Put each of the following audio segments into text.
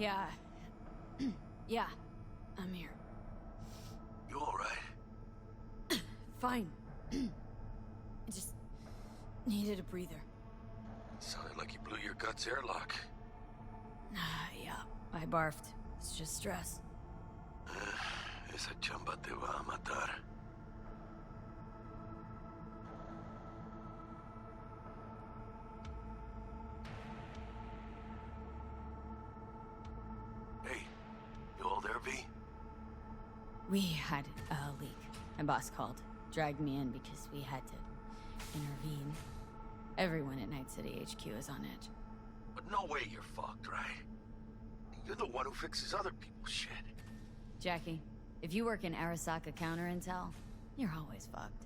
Yeah. Yeah, I'm here. You alright? Fine. I just needed a breather. Sounded like you blew your guts airlock. Yeah, I barfed. It's just stress. Esa chamba te va a matar. Hey, you all there, V? We had a leak. My boss called. Dragged me in because we had to intervene. Everyone at Night City HQ is on edge. But no way you're fucked, right? You're the one who fixes other people's shit. Jackie, if you work in Arasaka counter intel, you're always fucked.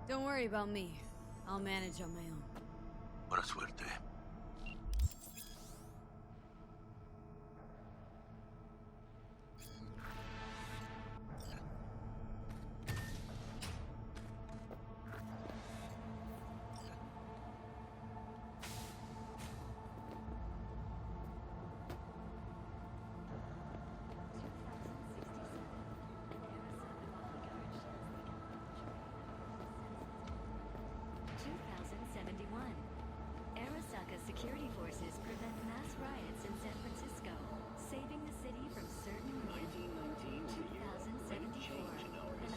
Don't worry about me. I'll manage on my own. Buena suerte. Arasaka security forces prevent mass riots in San Francisco, saving the city from certain ruin. 2074, an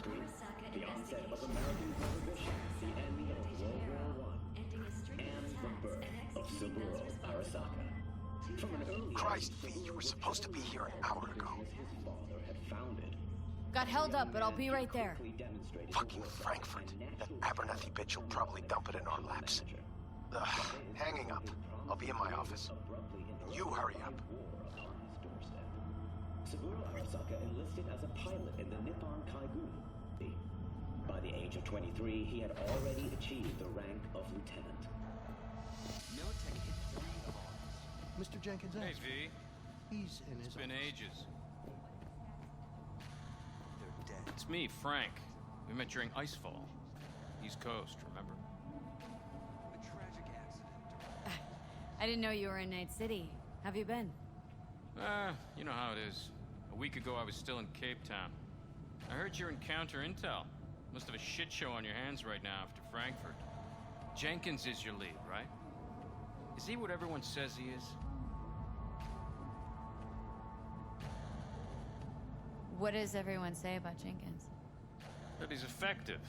Arasaka investigation. The end of World War I, ending a string of and the attacks birth and of executing those Saburo responsible. Arasaka. From an early Christ, V, you were supposed to be here an hour ago. his father had founded. Got held up, but I'll be right there. Fucking Frankfurt. That Abernathy bitch will probably dump it in our laps. Ugh, hanging up. I'll be in my office. You hurry up. Saburo Arasaka enlisted as a pilot in the Nippon Kaigun. By the age of 23, he had already achieved the rank of lieutenant. Militech hit 3 of ours. Mr. Jenkins Hey, asked. V. He's in his It's been office. ages. They're dead. It's me, Frank. We met during Icefall. East Coast, remember? A tragic accident. I didn't know you were in Night City. Have you been? You know how it is. A week ago, I was still in Cape Town. I heard you're in counter intel. Must have a shit show on your hands right now after Frankfurt. Jenkins is your lead, right? Is he what everyone says he is? What does everyone say about Jenkins? That he's effective.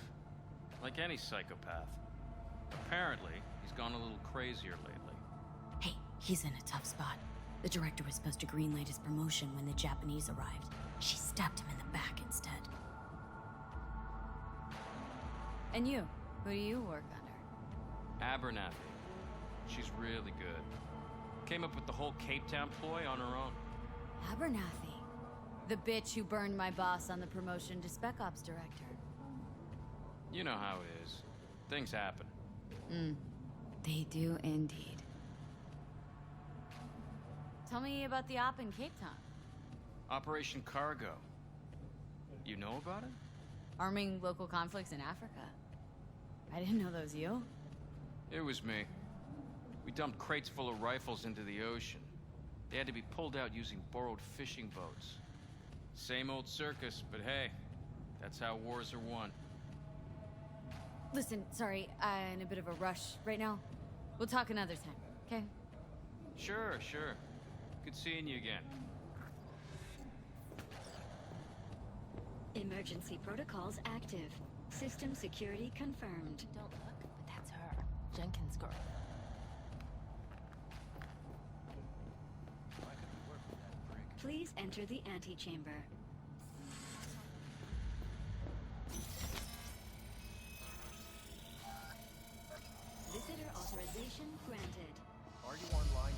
Like any psychopath. Apparently, he's gone a little crazier lately. Hey, he's in a tough spot. The director was supposed to greenlight his promotion when the Japanese arrived. She stabbed him in the back instead. And you? Who do you work under? Abernathy. She's really good. Came up with the whole Cape Town ploy on her own. Abernathy. The bitch who burned my boss on the promotion to Spec Ops Director. You know how it is. Things happen. They do indeed. Tell me about the op in Cape Town. Operation Cargo. You know about it? Arming local conflicts in Africa. I didn't know that was you. It was me. We dumped crates full of rifles into the ocean. They had to be pulled out using borrowed fishing boats. Same old circus, but hey, that's how wars are won. Listen, sorry, I'm in a bit of a rush right now. We'll talk another time, okay? Sure. Good seeing you again. Emergency protocols active. System security confirmed. Don't look, but that's her. Jenkins' girl. Why couldn't we work with that prick? Please enter the antechamber. Visitor authorization granted. Are you online?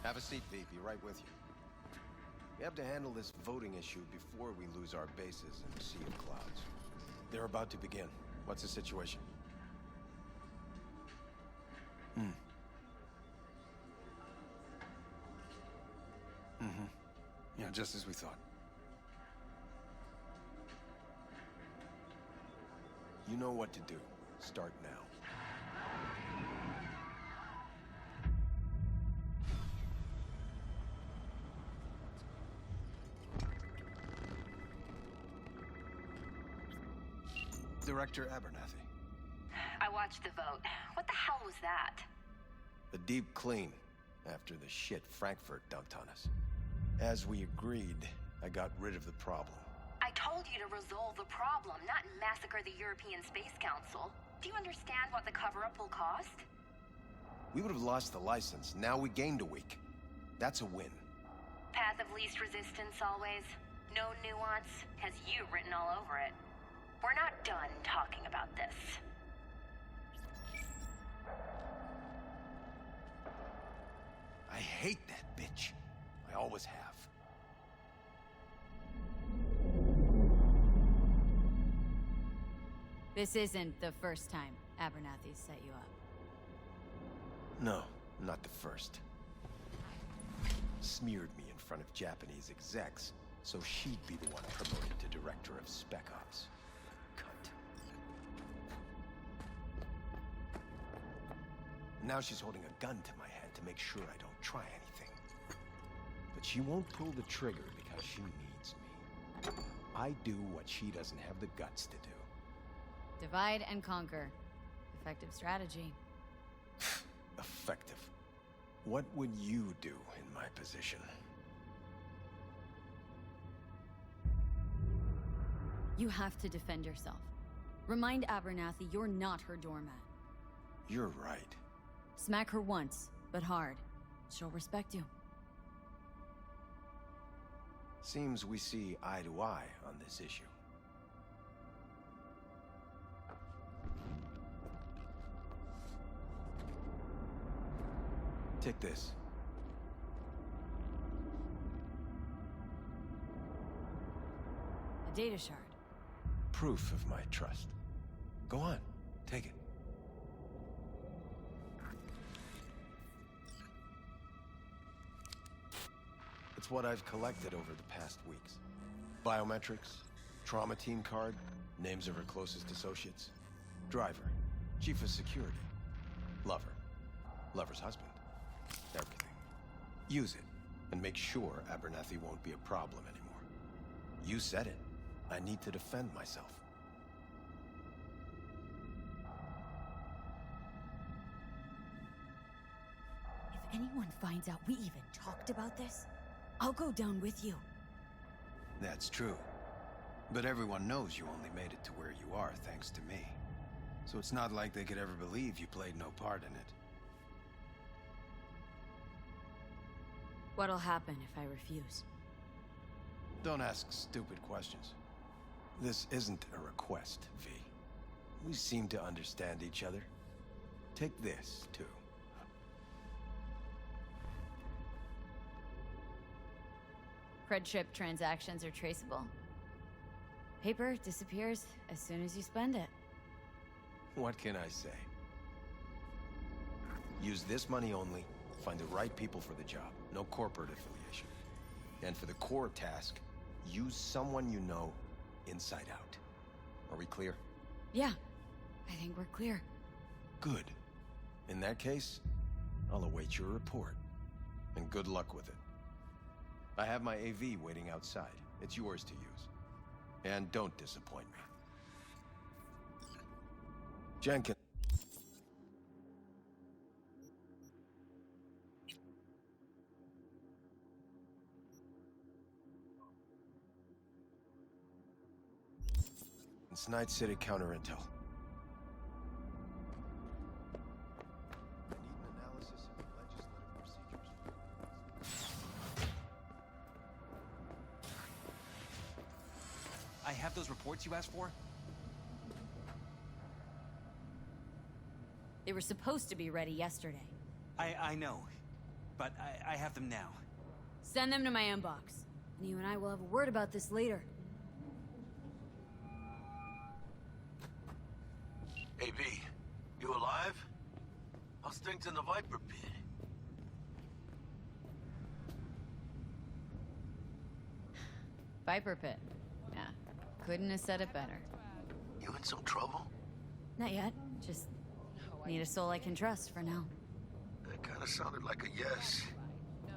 Have a seat, V. Be right with you. We have to handle this voting issue before we lose our bases in the sea of clouds. They're about to begin. What's the situation? Yeah, just as we thought. You know what to do. Start now. Director Abernathy. I watched the vote. What the hell was that? A deep clean after the shit Frankfurt dumped on us. As we agreed, I got rid of the problem. I told you to resolve the problem, not massacre the European Space Council. Do you understand what the cover-up will cost? We would have lost the license. Now we gained a week. That's a win. Path of least resistance always. No nuance. Has you written all over it. We're not done talking about this. I hate that bitch. I always have. This isn't the first time Abernathy set you up. No, not the first. Smeared me in front of Japanese execs, so she'd be the one promoted to Director of Spec Ops. Cunt. Now she's holding a gun to my head to make sure I don't try anything. But she won't pull the trigger because she needs me. I do what she doesn't have the guts to do. Divide and conquer. Effective strategy. Effective. What would you do in my position? You have to defend yourself. Remind Abernathy you're not her doormat. You're right. Smack her once, but hard. She'll respect you. Seems we see eye to eye on this issue. Take this. A data shard. Proof of my trust. Go on, take it. It's what I've collected over the past weeks. Biometrics, trauma team card, names of her closest associates. Driver, chief of security, lover, lover's husband. Everything. Use it, and make sure Abernathy won't be a problem anymore. You said it. I need to defend myself. If anyone finds out we even talked about this, I'll go down with you. That's true. But everyone knows you only made it to where you are thanks to me. So it's not like they could ever believe you played no part in it. What'll happen if I refuse? Don't ask stupid questions. This isn't a request, V. We seem to understand each other. Take this, too. Cred ship transactions are traceable. Paper disappears as soon as you spend it. What can I say? Use this money only, find the right people for the job. No corporate affiliation. And for the core task, use someone you know inside out. Are we clear? Yeah, I think we're clear. Good. In that case, I'll await your report. And good luck with it. I have my AV waiting outside. It's yours to use. And don't disappoint me. Jenkins. It's Night City counter intel. I need an analysis of legislative procedures. I have those reports you asked for? They were supposed to be ready yesterday. I know, but I have them now. Send them to my inbox. And you and I will have a word about this later. Hey, V, you alive? How's things in the Viper pit? Viper pit. Yeah, couldn't have said it better. You in some trouble? Not yet. Just need a soul I can trust for now. That kind of sounded like a yes.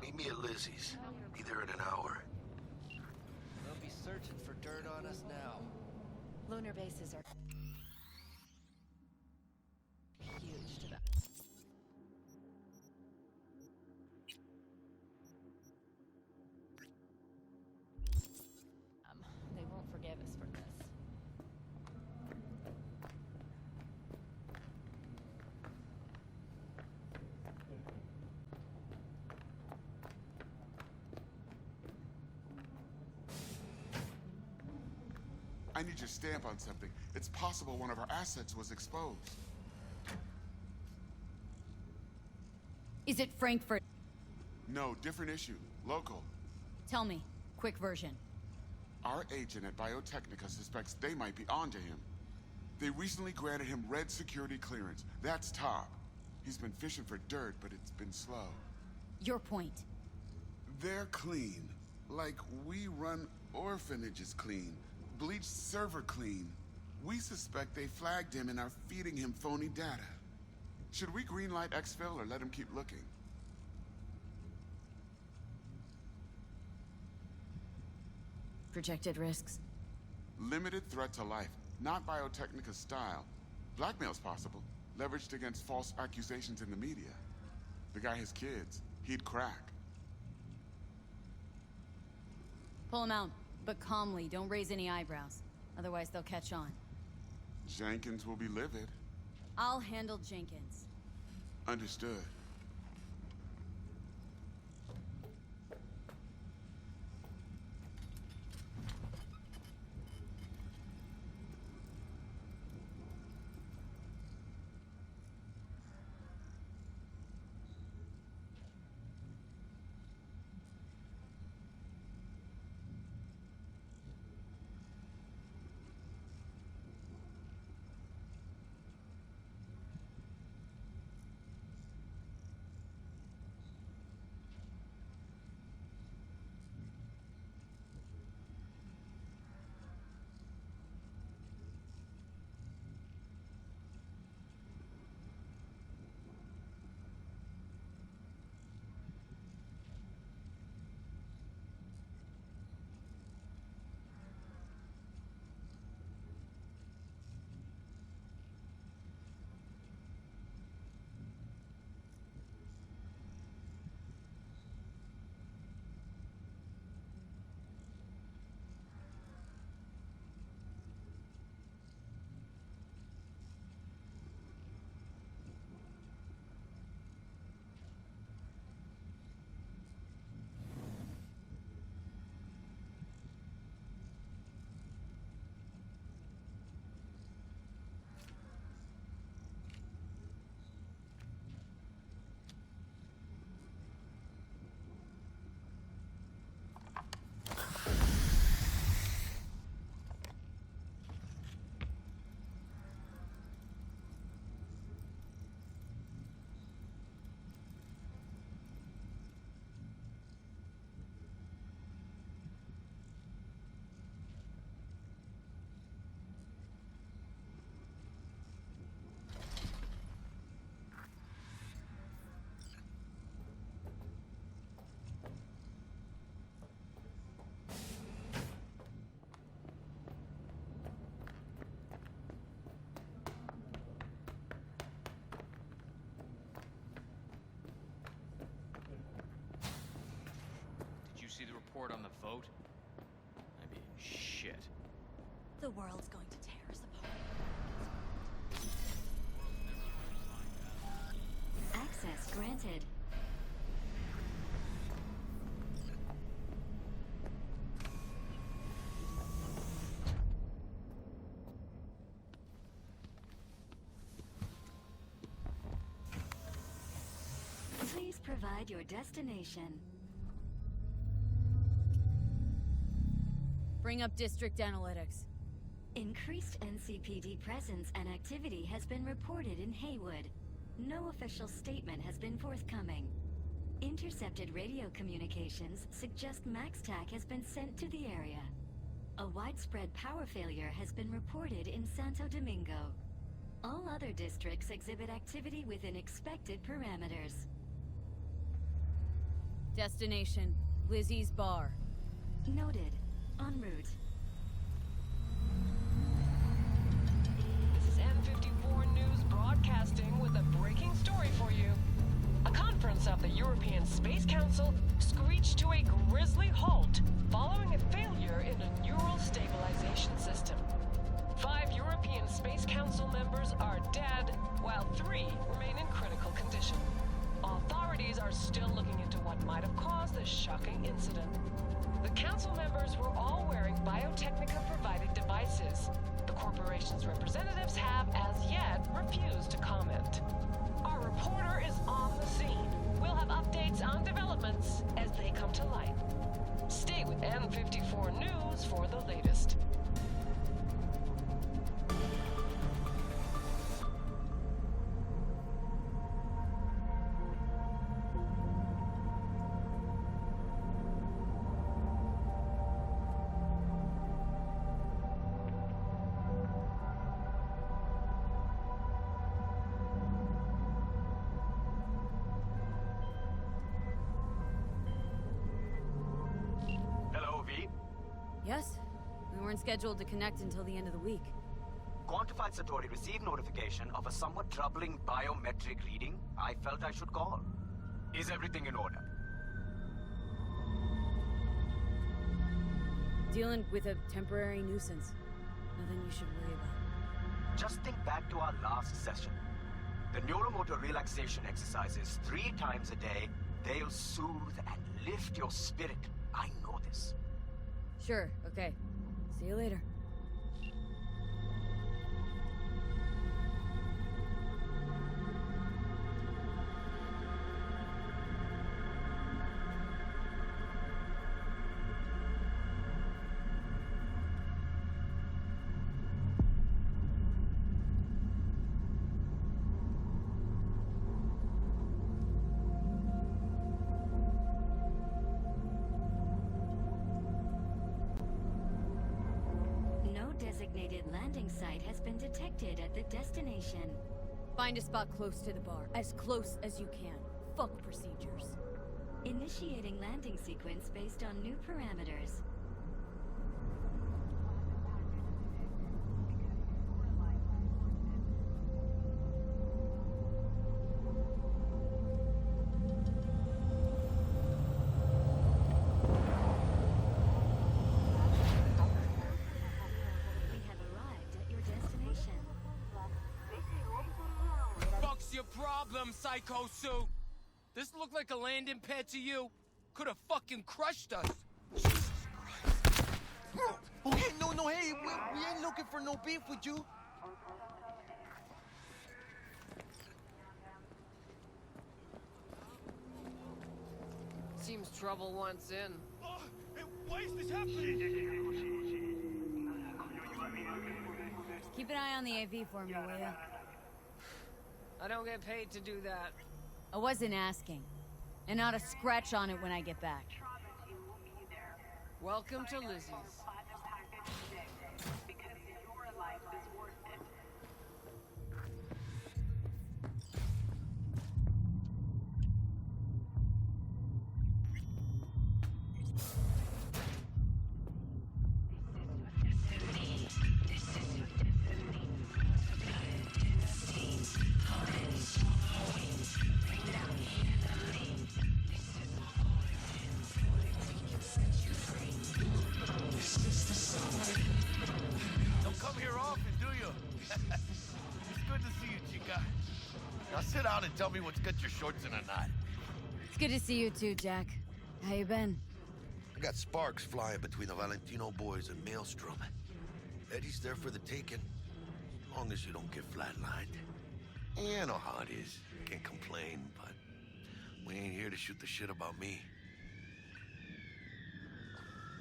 Meet me at Lizzie's. Be there in an hour. They'll be searching for dirt on us now. Lunar bases are huge to them. They won't forgive us for this. I need your stamp on something. It's possible one of our assets was exposed. Is it Frankfurt? No, different issue. Local. Tell me. Quick version. Our agent at Biotechnica suspects they might be onto him. They recently granted him red security clearance. That's top. He's been fishing for dirt, but it's been slow. Your point. They're clean. Like we run orphanages clean. Bleached server clean. We suspect they flagged him and are feeding him phony data. Should we greenlight exfil or let him keep looking? Projected risks? Limited threat to life. Not Biotechnica's style. Blackmail's possible. Leveraged against false accusations in the media. The guy has kids. He'd crack. Pull him out, but calmly. Don't raise any eyebrows. Otherwise they'll catch on. Jenkins will be livid. I'll handle Jenkins. Understood. See the report on the vote? I mean, shit. The world's going to tear us apart. Access granted. Please provide your destination. Bring up district analytics. Increased NCPD presence and activity has been reported in Haywood. No official statement has been forthcoming. Intercepted radio communications suggest MaxTac has been sent to the area. A widespread power failure has been reported in Santo Domingo. All other districts exhibit activity within expected parameters. Destination, Lizzie's Bar. Noted. En route. This is N54 News broadcasting with a breaking story for you. A conference of the European Space Council screeched to a grisly halt following a failure in a neural stabilization system. 5 European Space Council members are dead, while 3 remain in critical condition. Authorities are still looking into what might have caused this shocking incident. The council members were all wearing Biotechnica-provided devices. The corporation's representatives have, as yet, refused to comment. Our reporter is on the scene. We'll have updates on developments as they come to light. Stay with N54 News for the latest. Yes? We weren't scheduled to connect until the end of the week. Quantified Satori received notification of a somewhat troubling biometric reading. I felt I should call. Is everything in order? Dealing with a temporary nuisance. Nothing you should worry about. Just think back to our last session. The neuromotor relaxation exercises 3 times a day. They'll soothe and lift your spirit. I know this. Sure, okay. See you later. Designated landing site has been detected at the destination. Find a spot close to the bar, as close as you can. Fuck procedures. Initiating landing sequence based on new parameters. Psycho suit! This looked like a landing pad to you? Could have fucking crushed us! Jesus Christ! Oh, hey, no, hey, we ain't looking for no beef with you! Seems trouble wants in. Oh, why is this happening? Keep an eye on the AV for me, will ya? I don't get paid to do that. I wasn't asking. And not a scratch on it when I get back. Welcome to Lizzie's. Sit down and tell me what's got your shorts in a knot. It's good to see you too, Jack. How you been? I got sparks flying between the Valentino boys and Maelstrom. Eddie's there for the taking, as long as you don't get flatlined. You know how it is. Can't complain, but we ain't here to shoot the shit about me.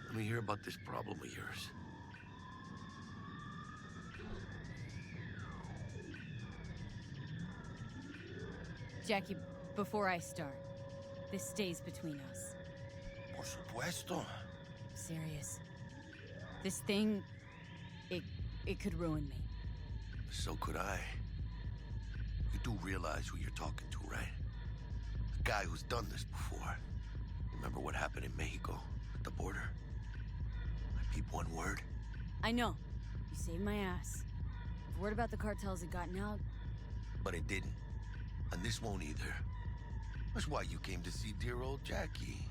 Let me hear about this problem of yours. Jackie, before I start, this stays between us. Por supuesto. I'm serious. This thing, it could ruin me. So could I. realize who you're talking to, right? The guy who's done this before. Remember what happened in Mexico, at the border? I peep one word. I know. You saved my ass. If word about the cartels had gotten out... But it didn't. And this won't either. That's why you came to see dear old Jackie.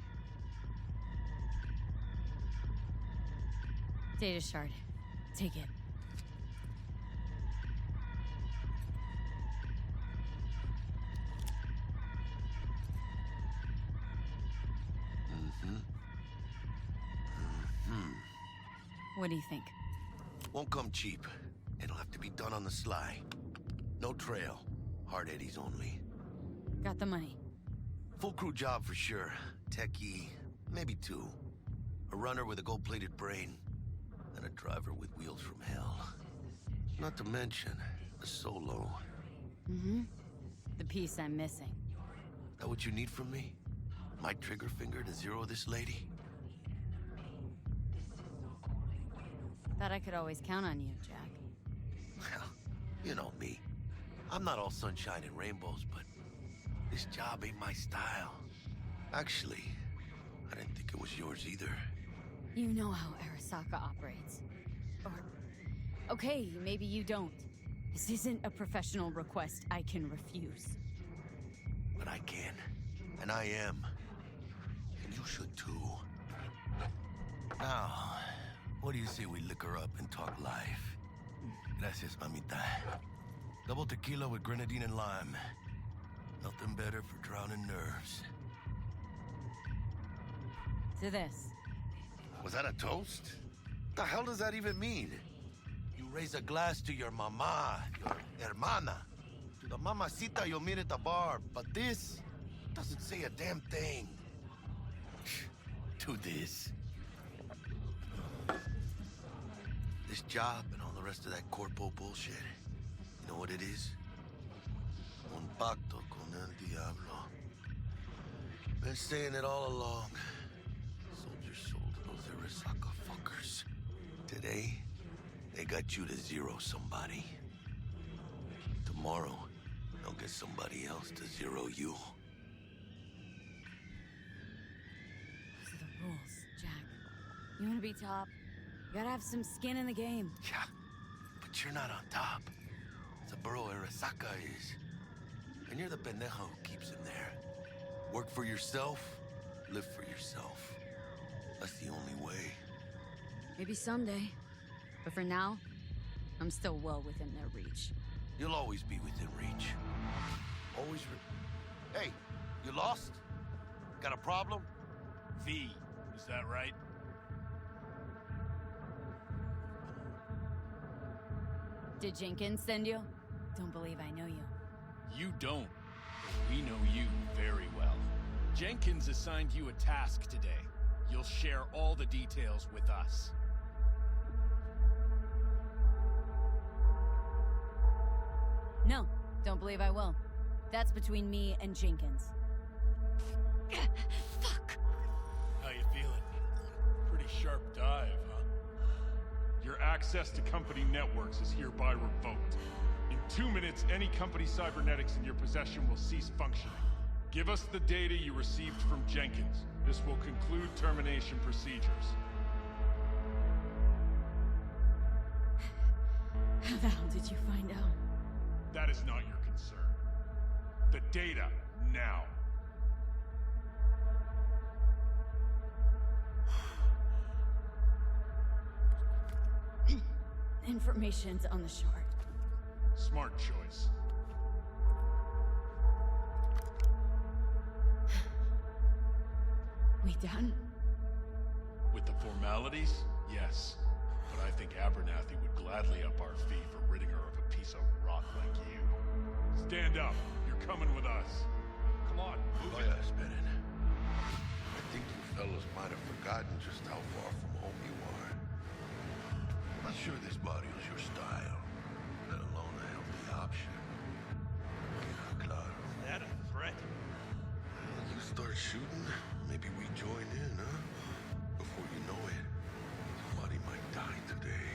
Data shard. Take it. What do you think? Won't come cheap. It'll have to be done on the sly. No trail. Hard eddies only. Got the money. Full crew job for sure. Techie, maybe two. A runner with a gold-plated brain. And a driver with wheels from hell. Not to mention, a solo. The piece I'm missing. That what you need from me? My trigger finger to zero this lady? Thought I could always count on you, Jack. Well, you know me. I'm not all sunshine and rainbows, but this job ain't my style. Actually, I didn't think it was yours either. You know how Arasaka operates. Or... okay, maybe you don't. This isn't a professional request I can refuse. But I can. And I am. And you should too. Now, what do you say we liquor up and talk life? Gracias, mamita. Double tequila with grenadine and lime. Nothing better for drowning nerves. To this. Was that a toast? What the hell does that even mean? You raise a glass to your mama, your hermana. To the mamacita you'll meet at the bar. But this doesn't say a damn thing. To this. This job and all the rest of that corpo bullshit. You know what it is? Un pacto con el diablo. Been saying it all along. Sold your soul to those Arasaka fuckers. Today, they got you to zero somebody. Tomorrow, they'll get somebody else to zero you. Those are the rules, Jack. You want to be top? You gotta have some skin in the game. Yeah, but you're not on top. Saburo Arasaka is. And you're the pendejo who keeps him there. Work for yourself, live for yourself. That's the only way. Maybe someday. But for now, I'm still well within their reach. You'll always be within reach. Always Hey, you lost? Got a problem? V, is that right? Did Jenkins send you? Don't believe I know you. You don't, but we know you very well. Jenkins assigned you a task today. You'll share all the details with us. No, don't believe I will. That's between me and Jenkins. Fuck! How you feeling? Pretty sharp dive, huh? Your access to company networks is hereby revoked. In 2 minutes, any company cybernetics in your possession will cease functioning. Give us the data you received from Jenkins. This will conclude termination procedures. How the hell did you find out? That is not your concern. The data, now. Information's on the shard. Smart choice. We done? With the formalities, yes. But I think Abernathy would gladly up our fee for ridding her of a piece of rock like you. Stand up. You're coming with us. Come on, move it. Yes, Bennett. I think you fellas might have forgotten just how far from home you are. Not sure this body is your style, let alone a healthy option. Claro. Is that a threat? You start shooting, maybe we join in, huh? Before you know it, somebody might die today.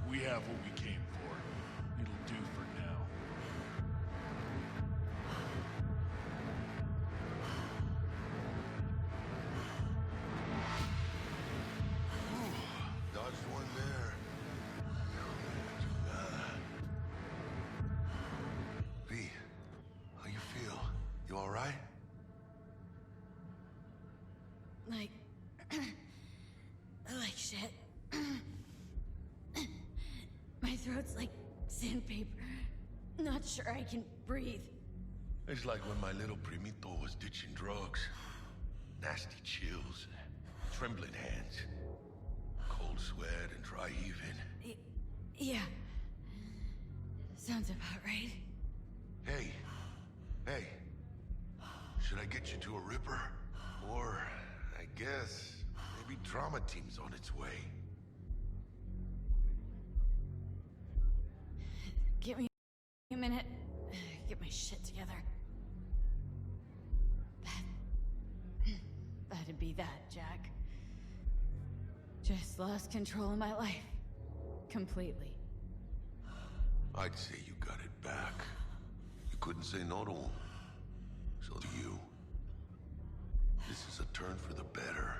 We have what we came for. It'll do for now. not sure I can breathe. It's like when my little primito was ditching drugs. Nasty chills, trembling hands, cold sweat and dry heaving. Yeah. Sounds about right. Hey. Should I get you to a Ripper? Or, I guess, maybe trauma team's on its way. Give me a minute. Get my shit together. That'd be that, Jack. Just lost control of my life. Completely. I'd say you got it back. You couldn't say no to him. So do you. This is a turn for the better.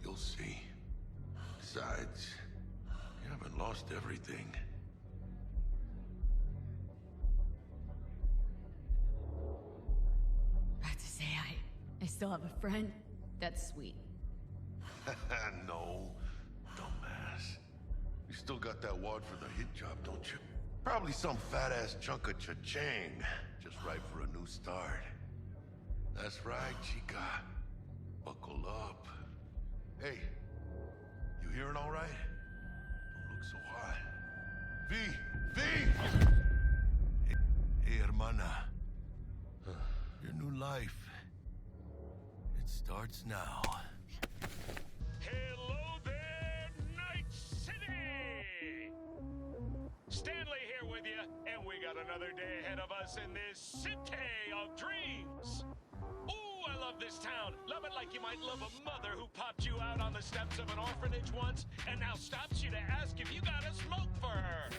You'll see. Besides, you haven't lost everything. About to say I still have a friend. That's sweet. No, dumbass. You still got that wad for the hit job, don't you? Probably some fat-ass chunk of cha-ching. Just right for a new start. That's right, chica. Buckle up. Hey, you hearing all right? Don't look so hot. V! Hey, hermana. Your new life. It starts now. Hello there, Night City! Stanley here with you, and we got another day ahead of us in this city of dreams. Ooh, I love this town. Love it like you might love a mother who popped you out on the steps of an orphanage once and now stops you to ask if you got a smoke for her.